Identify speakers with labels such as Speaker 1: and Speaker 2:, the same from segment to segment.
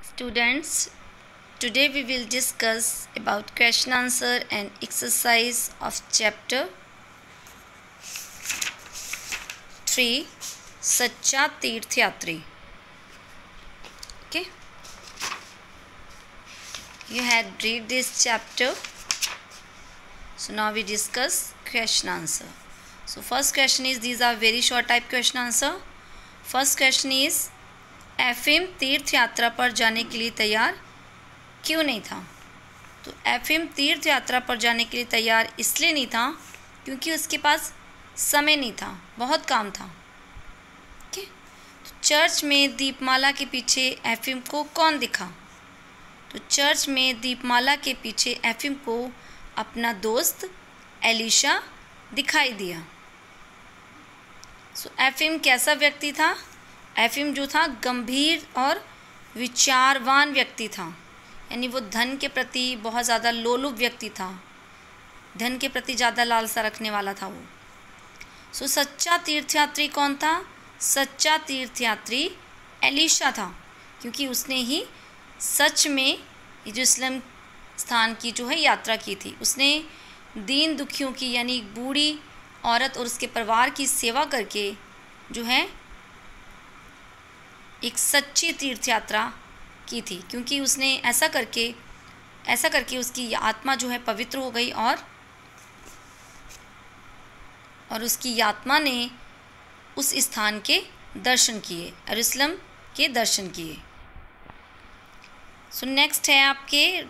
Speaker 1: Students, today we will discuss about question answer and exercise of chapter 3 Sachcha Tirth Yatri. Okay, you had read this chapter, so now we discuss question answer. So first question is, these are very short type question answer. First question is, Ephrem तीर्थ यात्रा पर जाने के लिए तैयार क्यों नहीं था? तो एफिम तीर्थ यात्रा पर जाने के लिए तैयार इसलिए नहीं था क्योंकि उसके पास समय नहीं था, बहुत काम था. ठीक, तो चर्च में दीपमाला के पीछे एफिम को कौन दिखा? तो चर्च में दीपमाला के पीछे एफिम को अपना दोस्त एलिशा दिखाई दिया. सो एफिम कैसा व्यक्ति था? एफिम जो था गंभीर और विचारवान व्यक्ति था, यानी वो धन के प्रति बहुत ज़्यादा लोलुप व्यक्ति था, धन के प्रति ज़्यादा लालसा रखने वाला था वो. सो सच्चा तीर्थयात्री कौन था? सच्चा तीर्थयात्री एलिशा था, क्योंकि उसने ही सच में यरूशलेम स्थान की जो है यात्रा की थी. उसने दीन दुखियों की यानी बूढ़ी औरत और उसके परिवार की सेवा करके जो है एक सच्ची तीर्थ यात्रा की थी, क्योंकि उसने ऐसा करके उसकी आत्मा जो है पवित्र हो गई और उसकी आत्मा ने उस स्थान के दर्शन किए, यरूशलेम के दर्शन किए. सो नेक्स्ट है आपके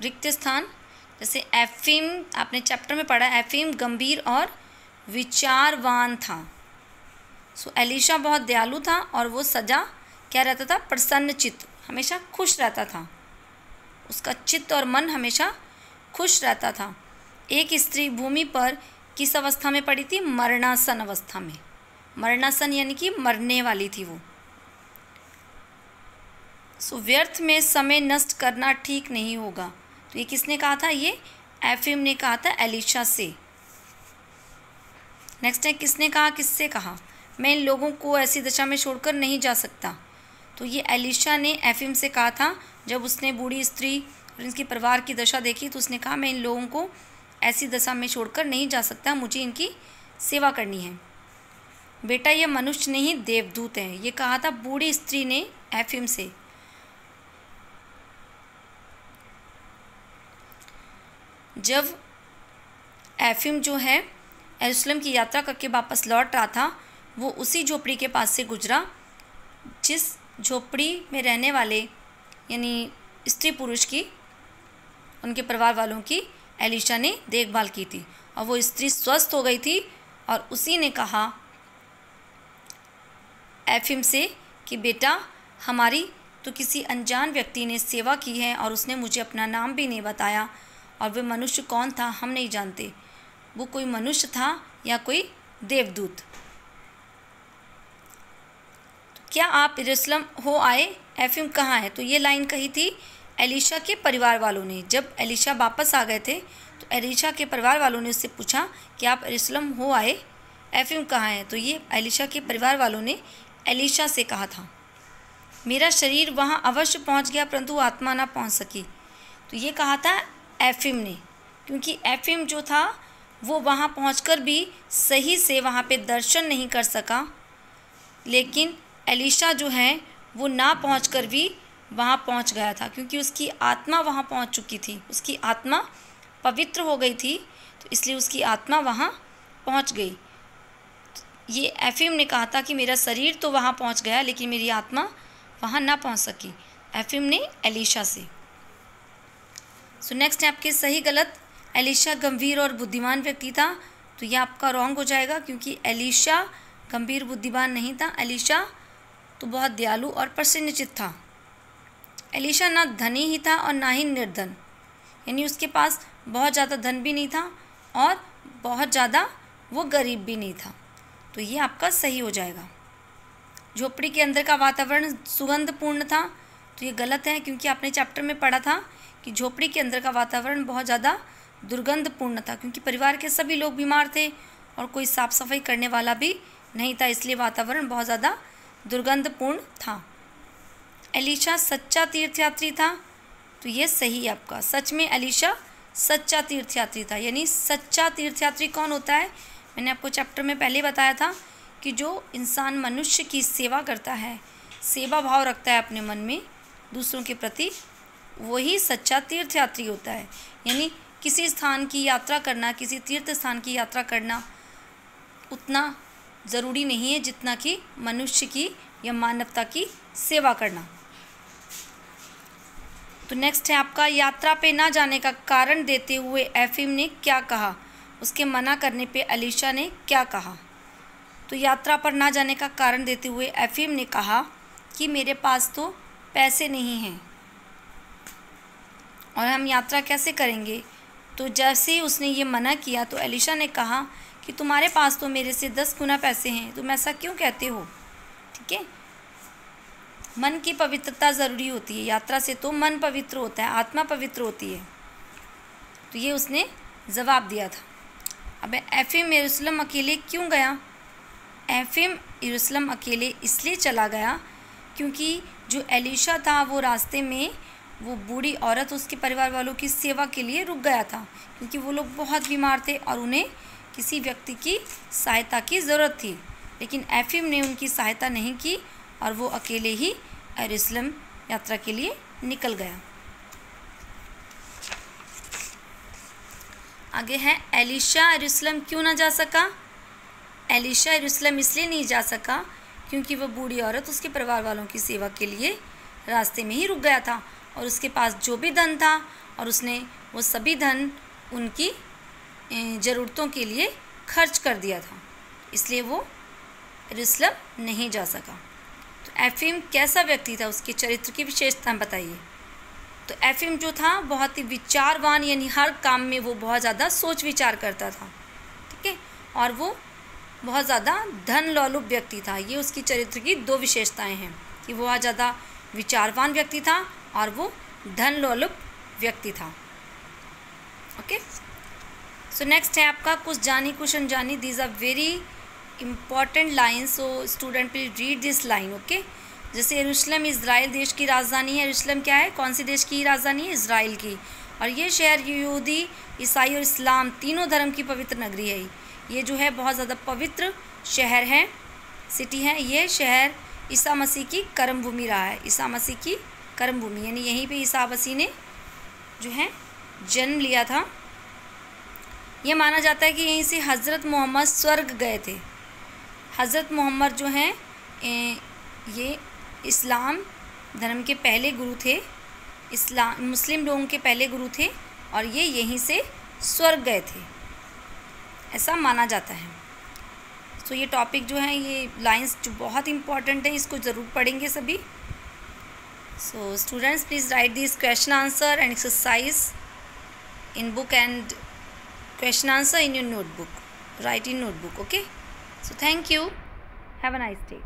Speaker 1: रिक्त स्थान. जैसे एफिम आपने चैप्टर में पढ़ा, एफिम गंभीर और विचारवान था. सो एलिशा बहुत दयालु था और वो सदा क्या रहता था? प्रसन्न चित्त, हमेशा खुश रहता था. उसका चित्त और मन हमेशा खुश रहता था. एक स्त्री भूमि पर किस अवस्था में पड़ी थी? मरणासन अवस्था में. मरणासन यानी कि मरने वाली थी वो. सो व्यर्थ में समय नष्ट करना ठीक नहीं होगा. तो ये किसने कहा था? ये एफिम ने कहा था एलिशा से. नेक्स्ट है, किसने कहा? किससे कहा? मैं इन लोगों को ऐसी दशा में छोड़कर नहीं जा सकता. तो ये एलिशा ने एफिम से कहा था. जब उसने बूढ़ी स्त्री और इनके परिवार की दशा देखी तो उसने कहा, मैं इन लोगों को ऐसी दशा में छोड़कर नहीं जा सकता, मुझे इनकी सेवा करनी है. बेटा, ये मनुष्य नहीं देवदूत हैं, ये कहा था बूढ़ी स्त्री ने एफिम से. जब एफिम जो है यरूशलेम की यात्रा करके वापस लौट रहा था, वो उसी झोपड़ी के पास से गुजरा जिस झोपड़ी में रहने वाले यानी स्त्री पुरुष की, उनके परिवार वालों की एलिशा ने देखभाल की थी. और वो स्त्री स्वस्थ हो गई थी और उसी ने कहा एफिम से कि बेटा, हमारी तो किसी अनजान व्यक्ति ने सेवा की है और उसने मुझे अपना नाम भी नहीं बताया, और वह मनुष्य कौन था हम नहीं जानते. वो कोई मनुष्य था या कोई देवदूत. तो क्या आप यरूशलेम हो आए? एफिम कहाँ है? तो ये लाइन कही थी एलिशा के परिवार वालों ने. जब एलिशा वापस आ गए थे तो एलिशा के परिवार वालों ने उससे पूछा कि आप यरूशलेम हो आए, एफिम कहाँ है? तो ये एलिशा के परिवार वालों ने एलिशा से कहा था. मेरा शरीर वहाँ अवश्य पहुँच गया परंतु आत्मा ना पहुँच सकी. तो ये कहा था एफिम ने, क्योंकि एफिम जो था वो वहाँ पहुँचकर भी सही से वहाँ पे दर्शन नहीं कर सका. लेकिन एलिशा जो है वो ना पहुँचकर भी वहाँ पहुँच गया था, क्योंकि उसकी आत्मा वहाँ पहुँच चुकी थी, उसकी आत्मा पवित्र हो गई थी, तो इसलिए उसकी आत्मा वहाँ पहुँच गई. ये एफिम ने कहा था कि मेरा शरीर तो वहाँ पहुँच गया लेकिन मेरी आत्मा वहाँ ना पहुँच सकी. एफिम ने एलिशा से. सो नेक्स्ट है आपके सही गलत. एलिशा गंभीर और बुद्धिमान व्यक्ति था, तो यह आपका रॉन्ग हो जाएगा, क्योंकि एलिशा गंभीर बुद्धिमान नहीं था. एलिशा तो बहुत दयालु और प्रसन्नचित्त था. एलिशा ना धनी ही था और ना ही निर्धन, यानी उसके पास बहुत ज़्यादा धन भी नहीं था और बहुत ज़्यादा वो गरीब भी नहीं था. तो ये आपका सही हो जाएगा. झोपड़ी के अंदर का वातावरण सुगंधपूर्ण था, तो ये गलत है, क्योंकि आपने चैप्टर में पढ़ा था कि झोपड़ी के अंदर का वातावरण बहुत ज़्यादा दुर्गंधपूर्ण था, क्योंकि परिवार के सभी लोग बीमार थे और कोई साफ़ सफाई करने वाला भी नहीं था, इसलिए वातावरण बहुत ज़्यादा दुर्गंधपूर्ण था. एलीशा सच्चा तीर्थयात्री था, तो ये सही है आपका। सच में एलीशा सच्चा तीर्थयात्री था। यानी सच्चा तीर्थयात्री कौन होता है? मैंने आपको चैप्टर में पहले बताया था कि जो इंसान मनुष्य की सेवा करता है, सेवा भाव रखता है अपने मन में दूसरों के प्रति, वही सच्चा तीर्थयात्री होता है। यानी किसी स्थान की यात्रा करना, किसी तीर्थ स्थान की यात्रा करना उतना ज़रूरी नहीं है जितना कि मनुष्य की या मानवता की सेवा करना। तो नेक्स्ट है आपका, यात्रा पे ना जाने का कारण देते हुए एफिम ने क्या कहा? उसके मना करने पे एलीशा ने क्या कहा? तो यात्रा पर ना जाने का कारण देते हुए एफिम ने कहा कि मेरे पास तो पैसे नहीं हैं और हम यात्रा कैसे करेंगे। तो जैसे ही उसने ये मना किया तो एलीशा ने कहा कि तुम्हारे पास तो मेरे से 10 गुना पैसे हैं, तुम ऐसा क्यों कहते हो? ठीक है, मन की पवित्रता ज़रूरी होती है। यात्रा से तो मन पवित्र होता है, आत्मा पवित्र होती है। तो ये उसने जवाब दिया था। अब एफिम यरूशलेम अकेले क्यों गया? एफिम यरूशलेम अकेले इसलिए चला गया क्योंकि जो एलीशा था वो रास्ते में वो बूढ़ी औरत उसके परिवार वालों की सेवा के लिए रुक गया था, क्योंकि वो लोग बहुत बीमार थे और उन्हें किसी व्यक्ति की सहायता की ज़रूरत थी। लेकिन एफिम ने उनकी सहायता नहीं की और वो अकेले ही यरूशलेम यात्रा के लिए निकल गया। आगे है, एलीशा यरूशलेम क्यों ना जा सका? एलीशा यरूशलेम इसलिए नहीं जा सका क्योंकि वह बूढ़ी औरत उसके परिवार वालों की सेवा के लिए रास्ते में ही रुक गया था और उसके पास जो भी धन था और उसने वो सभी धन उनकी ज़रूरतों के लिए खर्च कर दिया था, इसलिए वो यरूशलेम नहीं जा सका। तो एफिम कैसा व्यक्ति था? उसके चरित्र की विशेषता बताइए। तो एफिम जो था बहुत ही विचारवान, यानी हर काम में वो बहुत ज़्यादा सोच विचार करता था। ठीक है, और वो बहुत ज़्यादा धन लोलुप व्यक्ति था। ये उसकी चरित्र की 2 विशेषताएं हैं कि वो बहुत ज़्यादा विचारवान व्यक्ति था और वो धन लोलुप व्यक्ति था। ओके, सो नेक्स्ट है आपका, कुछ जानी कुछ अनजानी। These are very important lines, so student please read this line. Okay, जैसे यरूशलेम इज़राइल देश की राजधानी है। यरूशलेम क्या है? कौन सी देश की राजधानी है? इज़राइल की। और ये शहर यहूदी, ईसाई और इस्लाम तीनों धर्म की पवित्र नगरी है। ये जो है बहुत ज़्यादा पवित्र शहर है, सिटी है। ये शहर ईसा मसीह की कर्मभूमि रहा है। ईसा मसीह की कर्मभूमि, यानी यहीं पे ईसा मसीह ने जो है जन्म लिया था। ये माना जाता है कि यहीं से हज़रत मोहम्मद स्वर्ग गए थे। हज़रत मोहम्मद जो हैं ये इस्लाम धर्म के पहले गुरु थे, मुस्लिम लोगों के पहले गुरु थे और ये यहीं से स्वर्ग गए थे, ऐसा माना जाता है। तो ये टॉपिक जो है, ये लाइंस जो बहुत इंपॉर्टेंट है, इसको ज़रूर पढ़ेंगे सभी। So students please write this question answer and exercise in book and question answer in your notebook. Write in notebook. Okay, so thank you, have a nice day.